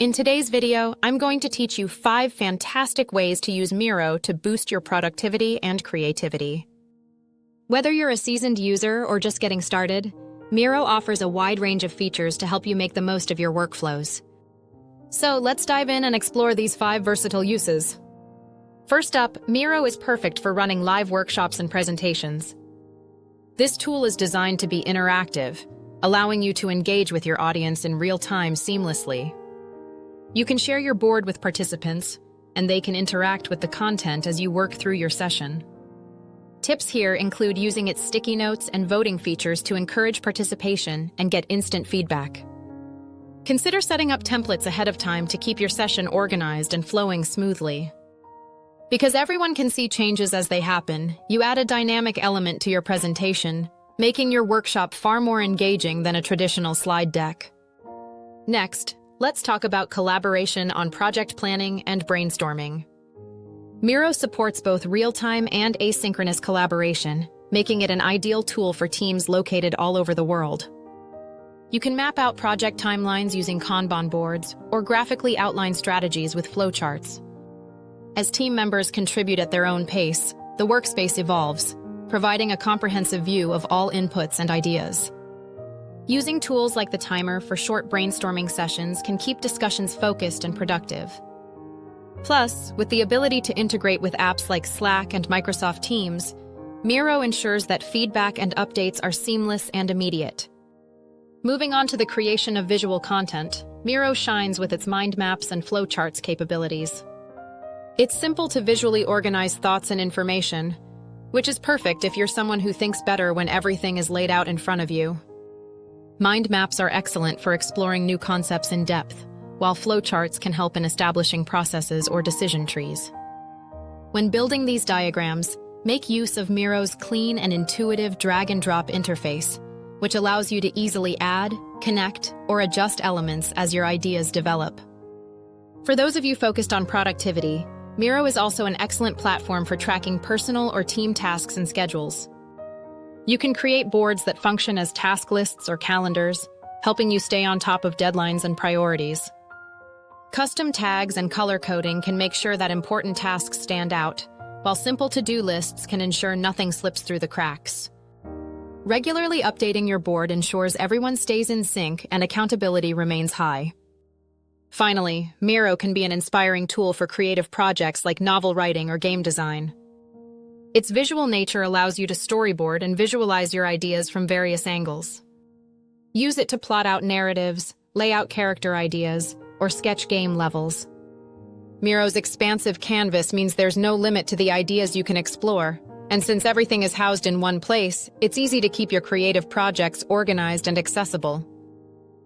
In today's video, I'm going to teach you 5 fantastic ways to use Miro to boost your productivity and creativity. Whether you're a seasoned user or just getting started, Miro offers a wide range of features to help you make the most of your workflows. So let's dive in and explore these 5 versatile uses. First up, Miro is perfect for running live workshops and presentations. This tool is designed to be interactive, allowing you to engage with your audience in real time seamlessly. You can share your board with participants, and they can interact with the content as you work through your session. Tips here include using its sticky notes and voting features to encourage participation and get instant feedback. Consider setting up templates ahead of time to keep your session organized and flowing smoothly. Because everyone can see changes as they happen, you add a dynamic element to your presentation, making your workshop far more engaging than a traditional slide deck. Next, let's talk about collaboration on project planning and brainstorming. Miro supports both real-time and asynchronous collaboration, making it an ideal tool for teams located all over the world. You can map out project timelines using Kanban boards or graphically outline strategies with flowcharts. As team members contribute at their own pace, the workspace evolves, providing a comprehensive view of all inputs and ideas. Using tools like the timer for short brainstorming sessions can keep discussions focused and productive. Plus, with the ability to integrate with apps like Slack and Microsoft Teams, Miro ensures that feedback and updates are seamless and immediate. Moving on to the creation of visual content, Miro shines with its mind maps and flowcharts capabilities. It's simple to visually organize thoughts and information, which is perfect if you're someone who thinks better when everything is laid out in front of you. Mind maps are excellent for exploring new concepts in depth, while flowcharts can help in establishing processes or decision trees. When building these diagrams, make use of Miro's clean and intuitive drag-and-drop interface, which allows you to easily add, connect, or adjust elements as your ideas develop. For those of you focused on productivity, Miro is also an excellent platform for tracking personal or team tasks and schedules. You can create boards that function as task lists or calendars, helping you stay on top of deadlines and priorities. Custom tags and color coding can make sure that important tasks stand out, while simple to-do lists can ensure nothing slips through the cracks. Regularly updating your board ensures everyone stays in sync and accountability remains high. Finally, Miro can be an inspiring tool for creative projects like novel writing or game design. Its visual nature allows you to storyboard and visualize your ideas from various angles. Use it to plot out narratives, lay out character ideas, or sketch game levels. Miro's expansive canvas means there's no limit to the ideas you can explore, and since everything is housed in one place, it's easy to keep your creative projects organized and accessible.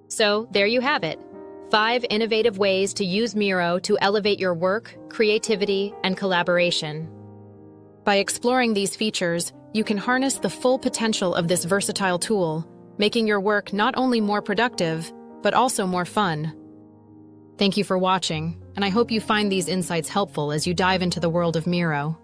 So, there you have it. 5 innovative ways to use Miro to elevate your work, creativity, and collaboration. By exploring these features, you can harness the full potential of this versatile tool, making your work not only more productive, but also more fun. Thank you for watching, and I hope you find these insights helpful as you dive into the world of Miro.